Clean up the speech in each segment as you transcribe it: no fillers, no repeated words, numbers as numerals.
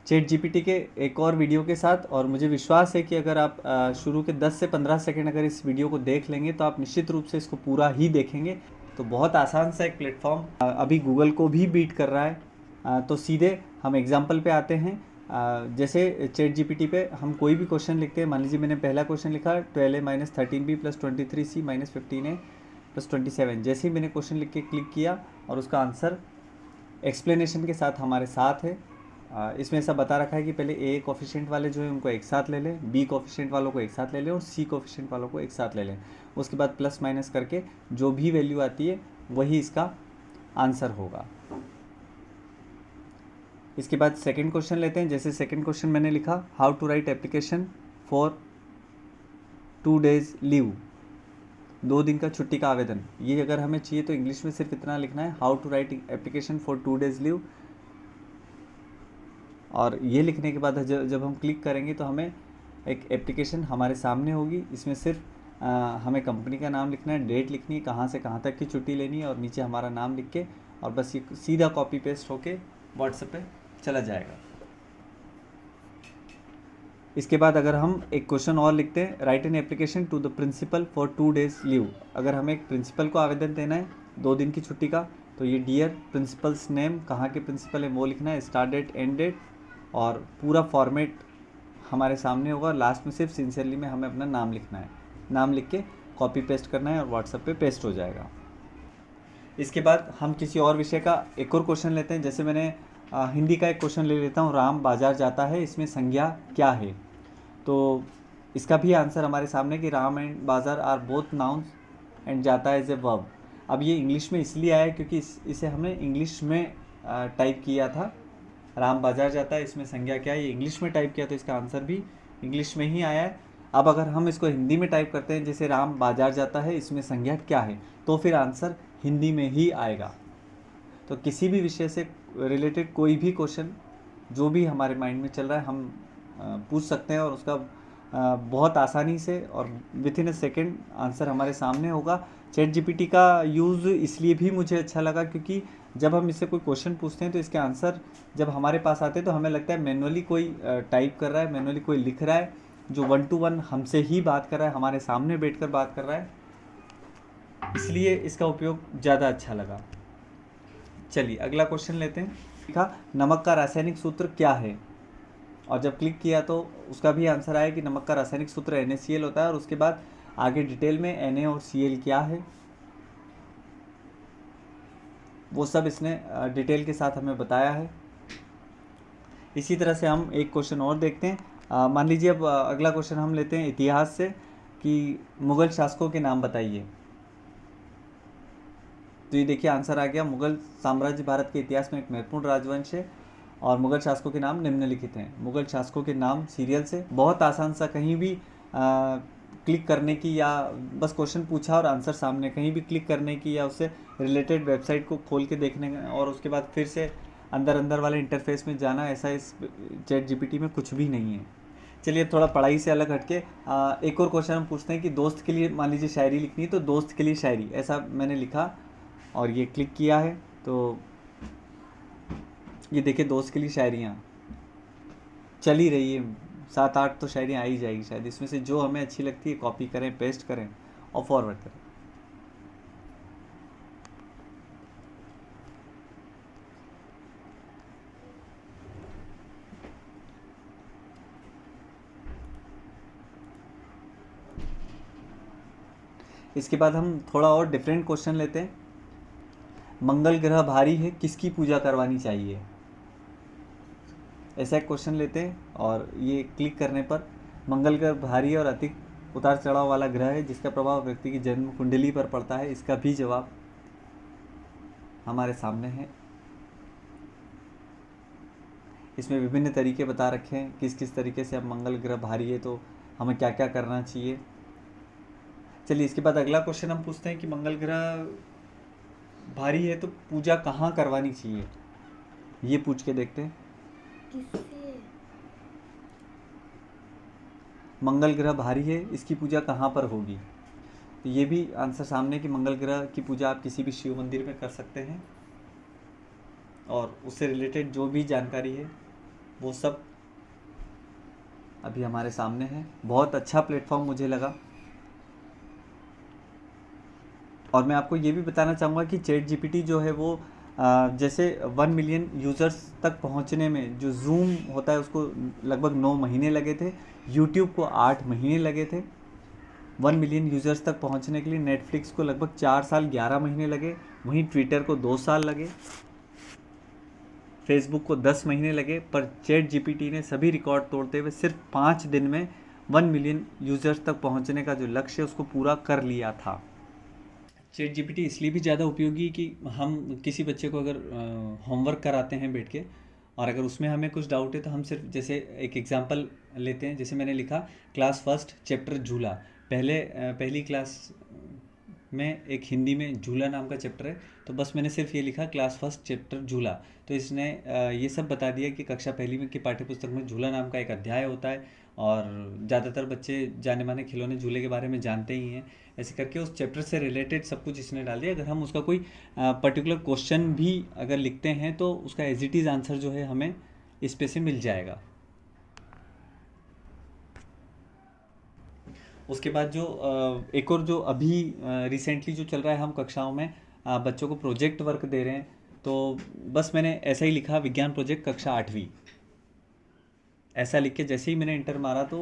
Chat GPT के एक और वीडियो के साथ। और मुझे विश्वास है कि अगर आप शुरू के 10 से 15 सेकंड अगर इस वीडियो को देख लेंगे तो आप निश्चित रूप से इसको पूरा ही देखेंगे। तो बहुत आसान सा एक प्लेटफॉर्म अभी गूगल को भी बीट कर रहा है। तो सीधे हम एग्जाम्पल पे आते हैं। जैसे चैट जीपीटी पे हम कोई भी क्वेश्चन लिखते हैं, मान लीजिए मैंने पहला क्वेश्चन लिखा 12a - 13b + 23c - 15a + 27। जैसे ही मैंने क्वेश्चन लिख के क्लिक किया और उसका आंसर एक्सप्लेनेशन के साथ हमारे साथ है। इसमें ऐसा बता रखा है कि पहले ए कोफिशिएंट वाले जो है उनको एक साथ ले लें, बी कोफिशिएंट वालों को एक साथ ले लें और सी कोफिशिएंट वालों को एक साथ ले लें। उसके बाद प्लस माइनस करके जो भी वैल्यू आती है वही इसका आंसर होगा। इसके बाद सेकंड क्वेश्चन लेते हैं। जैसे सेकंड क्वेश्चन मैंने लिखा how to write application for 2 days leave, 2 दिन का छुट्टी का आवेदन। ये अगर हमें चाहिए तो इंग्लिश में सिर्फ इतना लिखना है, how to write application for 2 days leave. और ये लिखने के बाद जब हम क्लिक करेंगे तो हमें एक एप्लीकेशन हमारे सामने होगी। इसमें सिर्फ हमें कंपनी का नाम लिखना है, डेट लिखनी है, कहाँ से कहाँ तक की छुट्टी लेनी है और नीचे हमारा नाम लिख के, और बस ये सीधा कॉपी पेस्ट होके व्हाट्सएप पे चला जाएगा। इसके बाद अगर हम एक क्वेश्चन और लिखते हैं, write an application to the principal for 2 days leave. अगर हमें एक प्रिंसिपल को आवेदन देना है 2 दिन की छुट्टी का, तो ये डियर प्रिंसिपल्स नेम, कहाँ के प्रिंसिपल है वो लिखना है, स्टार्ट डेट, एंड डेट, और पूरा फॉर्मेट हमारे सामने होगा। लास्ट में सिर्फ सिंसियरली में हमें अपना नाम लिखना है, नाम लिख के कॉपी पेस्ट करना है और व्हाट्सएप पे पेस्ट हो जाएगा। इसके बाद हम किसी और विषय का एक और क्वेश्चन लेते हैं। जैसे मैंने हिंदी का एक क्वेश्चन ले लेता हूँ, राम बाजार जाता है, इसमें संज्ञा क्या है। तो इसका भी आंसर हमारे सामने कि राम एंड बाजार आर बोथ नाउन्स एंड जाता है एज ए वर्ब। अब ये इंग्लिश में इसलिए आया है क्योंकि इसे हमने इंग्लिश में टाइप किया था। राम बाजार जाता है, इसमें संज्ञा क्या है, ये इंग्लिश में टाइप किया तो इसका आंसर भी इंग्लिश में ही आया है। अब अगर हम इसको हिंदी में टाइप करते हैं, जैसे राम बाजार जाता है, इसमें संज्ञा क्या है, तो फिर आंसर हिंदी में ही आएगा। तो किसी भी विषय से रिलेटेड कोई भी क्वेश्चन जो भी हमारे माइंड में चल रहा है हम पूछ सकते हैं और उसका बहुत आसानी से और with in a second answer हमारे सामने होगा। चैट जीपीटी का यूज़ इसलिए भी मुझे अच्छा लगा क्योंकि जब हम इससे कोई क्वेश्चन पूछते हैं तो इसके आंसर जब हमारे पास आते हैं तो हमें लगता है मैनुअली कोई टाइप कर रहा है, मैनुअली कोई लिख रहा है, जो 1 to 1 हमसे ही बात कर रहा है, हमारे सामने बैठकर बात कर रहा है, इसलिए इसका उपयोग ज़्यादा अच्छा लगा। चलिए अगला क्वेश्चन लेते हैं। लिखा नमक का रासायनिक सूत्र क्या है, और जब क्लिक किया तो उसका भी आंसर आया कि नमक का रासायनिक सूत्र NaCl होता है। और उसके बाद आगे डिटेल में Na और Cl क्या है वो सब इसने डिटेल के साथ हमें बताया है। इसी तरह से हम एक क्वेश्चन और देखते हैं। मान लीजिए अब अगला क्वेश्चन हम लेते हैं इतिहास से कि मुग़ल शासकों के नाम बताइए। तो ये देखिए आंसर आ गया, मुग़ल साम्राज्य भारत के इतिहास में एक महत्वपूर्ण राजवंश है और मुग़ल शासकों के नाम निम्नलिखित हैं। मुग़ल शासकों के नाम सीरियल से, बहुत आसान सा, कहीं भी क्लिक करने की या बस क्वेश्चन पूछा और आंसर सामने, कहीं भी क्लिक करने की या उससे रिलेटेड वेबसाइट को खोल के देखने और उसके बाद फिर से अंदर वाले इंटरफेस में जाना, ऐसा इस चैट जीपीटी में कुछ भी नहीं है। चलिए थोड़ा पढ़ाई से अलग हटके एक और क्वेश्चन हम पूछते हैं कि दोस्त के लिए मान लीजिए शायरी लिखनी है, तो दोस्त के लिए शायरी, ऐसा मैंने लिखा और ये क्लिक किया है तो ये देखिए दोस्त के लिए शायरियाँ चल ही रही है, 7-8 तो शायरियाँ आ ही जाएगी शायद। इसमें से जो हमें अच्छी लगती है कॉपी करें, पेस्ट करें और फॉरवर्ड करें। इसके बाद हम थोड़ा और डिफरेंट क्वेश्चन लेते हैं। मंगल ग्रह भारी है, किसकी पूजा करवानी चाहिए, ऐसा एक क्वेश्चन लेते हैं। और ये क्लिक करने पर मंगल ग्रह भारी और अधिक उतार चढ़ाव वाला ग्रह है जिसका प्रभाव व्यक्ति की जन्म कुंडली पर पड़ता है। इसका भी जवाब हमारे सामने है। इसमें विभिन्न तरीके बता रखे हैं किस किस तरीके से अब मंगल ग्रह भारी है तो हमें क्या क्या करना चाहिए। चलिए इसके बाद अगला क्वेश्चन हम पूछते हैं कि मंगल ग्रह भारी है तो पूजा कहाँ करवानी चाहिए, ये पूछ के देखते हैं। मंगल ग्रह भारी है, इसकी पूजा कहाँ पर होगी, तो ये भी आंसर सामने कि मंगल ग्रह की पूजा आप किसी भी शिव मंदिर में कर सकते हैं और उससे रिलेटेड जो भी जानकारी है वो सब अभी हमारे सामने है। बहुत अच्छा प्लेटफॉर्म मुझे लगा। और मैं आपको ये भी बताना चाहूँगा कि चैट जीपीटी जो है वो जैसे 1 मिलियन यूज़र्स तक पहुँचने में जो जूम होता है उसको लगभग 9 महीने लगे थे, यूट्यूब को 8 महीने लगे थे 1 मिलियन यूज़र्स तक पहुँचने के लिए। नेटफ्लिक्स को लगभग 4 साल 11 महीने लगे, वहीं ट्विटर को 2 साल लगे, फेसबुक को 10 महीने लगे। पर चैट जीपीटी ने सभी रिकॉर्ड तोड़ते हुए सिर्फ 5 दिन में 1 मिलियन यूज़र्स तक पहुँचने का जो लक्ष्य है उसको पूरा कर लिया था। चैट जीपीटी इसलिए भी ज़्यादा उपयोगी कि हम किसी बच्चे को अगर होमवर्क कराते हैं बैठ के, और अगर उसमें हमें कुछ डाउट है तो हम सिर्फ जैसे एक एग्जांपल लेते हैं। जैसे मैंने लिखा क्लास फर्स्ट चैप्टर झूला, पहली क्लास में एक हिंदी में झूला नाम का चैप्टर है, तो बस मैंने सिर्फ ये लिखा क्लास फर्स्ट चैप्टर झूला, तो इसने ये सब बता दिया कि कक्षा पहली में की पाठ्यपुस्तक में झूला नाम का एक अध्याय होता है, और ज़्यादातर बच्चे जाने माने खिलौने झूले के बारे में जानते ही हैं। ऐसे करके उस चैप्टर से रिलेटेड सब कुछ इसने डाल दिया। अगर हम उसका कोई पर्टिकुलर क्वेश्चन भी अगर लिखते हैं तो उसका एज इट इज़ आंसर जो है हमें इस पे से मिल जाएगा। उसके बाद जो एक और जो अभी रिसेंटली जो चल रहा है, हम कक्षाओं में बच्चों को प्रोजेक्ट वर्क दे रहे हैं, तो बस मैंने ऐसा ही लिखा विज्ञान प्रोजेक्ट कक्षा 8वीं, ऐसा लिख के जैसे ही मैंने इंटर मारा तो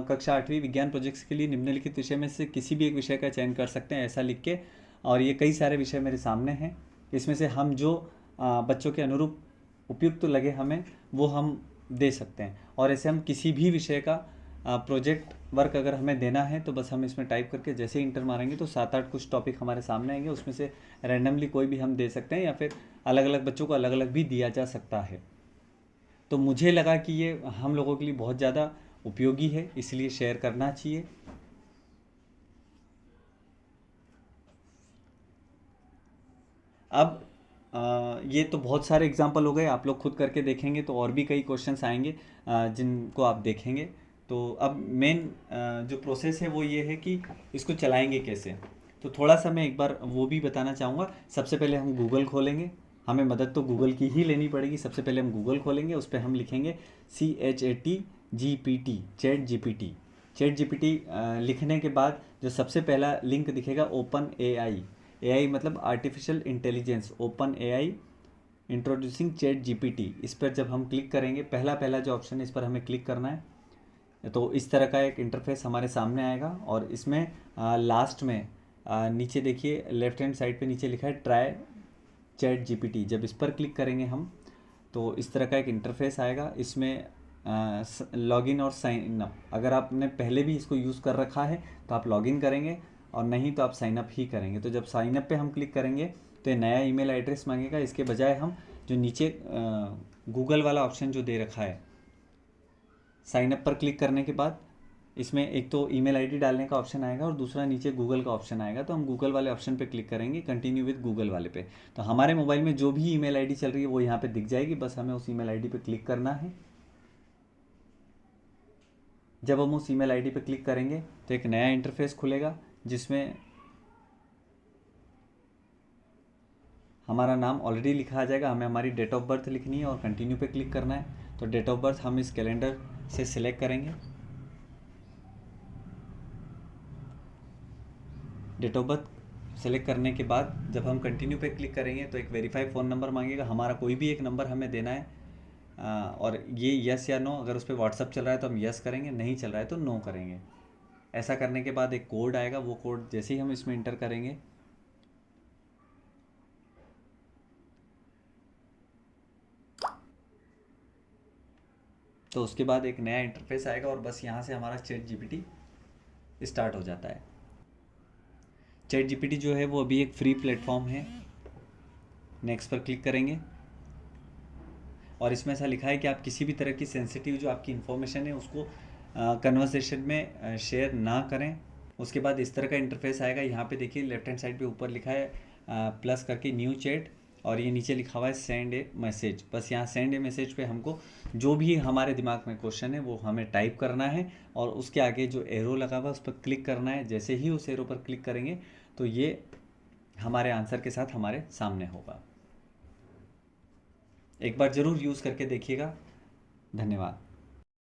कक्षा 8वीं विज्ञान प्रोजेक्ट्स के लिए निम्नलिखित विषय में से किसी भी एक विषय का चयन कर सकते हैं, ऐसा लिख के। और ये कई सारे विषय मेरे सामने हैं, इसमें से हम जो बच्चों के अनुरूप उपयुक्त लगे हमें वो हम दे सकते हैं। और ऐसे हम किसी भी विषय का प्रोजेक्ट वर्क अगर हमें देना है तो बस हम इसमें टाइप करके जैसे ही इंटर मारेंगे तो 7-8 कुछ टॉपिक हमारे सामने आएंगे, उसमें से रैंडमली कोई भी हम दे सकते हैं, या फिर अलग अलग बच्चों को अलग अलग भी दिया जा सकता है। तो मुझे लगा कि ये हम लोगों के लिए बहुत ज़्यादा उपयोगी है, इसलिए शेयर करना चाहिए। अब ये तो बहुत सारे एग्जाम्पल हो गए, आप लोग खुद करके देखेंगे तो और भी कई क्वेश्चंस आएंगे जिनको आप देखेंगे। तो अब मेन जो प्रोसेस है वो ये है कि इसको चलाएंगे कैसे। तो थोड़ा सा मैं एक बार वो भी बताना चाहूँगा। सबसे पहले हम गूगल खोलेंगे, हमें मदद तो गूगल की ही लेनी पड़ेगी। सबसे पहले हम गूगल खोलेंगे, उस पर हम लिखेंगे ChatGPT, चैट जीपीटी लिखने के बाद जो सबसे पहला लिंक दिखेगा ओपन AI मतलब artificial intelligence, open AI introducing chat GPT, इस पर जब हम क्लिक करेंगे, पहला पहला जो ऑप्शन है इस पर हमें क्लिक करना है, तो इस तरह का एक इंटरफेस हमारे सामने आएगा। और इसमें लास्ट में नीचे देखिए लेफ्ट हैंड साइड पे नीचे लिखा है ट्राई चैट जीपीटी, जब इस पर क्लिक करेंगे हम तो इस तरह का एक इंटरफेस आएगा। इसमें लॉगिन और साइन अप, अगर आपने पहले भी इसको यूज़ कर रखा है तो आप लॉगिन करेंगे, और नहीं तो आप साइन अप ही करेंगे। तो जब साइन अप पे हम क्लिक करेंगे तो ये नया ईमेल एड्रेस मांगेगा। इसके बजाय हम जो नीचे गूगल वाला ऑप्शन जो दे रखा है, साइन अप पर क्लिक करने के बाद इसमें एक तो ईमेल आईडी डालने का ऑप्शन आएगा और दूसरा नीचे गूगल का ऑप्शन आएगा। तो हम गूगल वाले ऑप्शन पे क्लिक करेंगे, कंटिन्यू विद गूगल वाले पे, तो हमारे मोबाइल में जो भी ईमेल आईडी चल रही है वो यहाँ पे दिख जाएगी, बस हमें उस ईमेल आईडी पे क्लिक करना है। जब हम उस ईमेल आईडी पे क्लिक करेंगे तो एक नया इंटरफेस खुलेगा जिसमें हमारा नाम ऑलरेडी लिखा आ जाएगा, हमें हमारी डेट ऑफ बर्थ लिखनी है और कंटिन्यू पे क्लिक करना है। तो डेट ऑफ बर्थ हम इस कैलेंडर से सिलेक्ट करेंगे। डेट ऑफ बर्थ सेलेक्ट करने के बाद जब हम कंटिन्यू पे क्लिक करेंगे तो एक वेरीफाई फ़ोन नंबर मांगेगा, हमारा कोई भी एक नंबर हमें देना है। और ये यस या नो, अगर उस पर व्हाट्सअप चल रहा है तो हम यस करेंगे, नहीं चल रहा है तो नो करेंगे। ऐसा करने के बाद एक कोड आएगा, वो कोड जैसे ही हम इसमें इंटर करेंगे तो उसके बाद एक नया इंटरफेस आएगा, और बस यहाँ से हमारा चैट जीपीटी स्टार्ट हो जाता है। चैट जीपीटी जो है वो अभी एक फ्री प्लेटफॉर्म है। नेक्स्ट पर क्लिक करेंगे और इसमें ऐसा लिखा है कि आप किसी भी तरह की सेंसिटिव जो आपकी इन्फॉर्मेशन है उसको कन्वर्सेशन में शेयर ना करें। उसके बाद इस तरह का इंटरफेस आएगा। यहाँ पे देखिए लेफ्ट हैंड साइड पे ऊपर लिखा है प्लस करके न्यू चैट, और ये नीचे लिखा हुआ है सेंड ए मैसेज। बस यहाँ सेंड ए मैसेज पे हमको जो भी हमारे दिमाग में क्वेश्चन है वो हमें टाइप करना है, और उसके आगे जो एरो लगा हुआ है उस पर क्लिक करना है। जैसे ही उस एरो पर क्लिक करेंगे तो ये हमारे आंसर के साथ हमारे सामने होगा। एक बार ज़रूर यूज़ करके देखिएगा। धन्यवाद।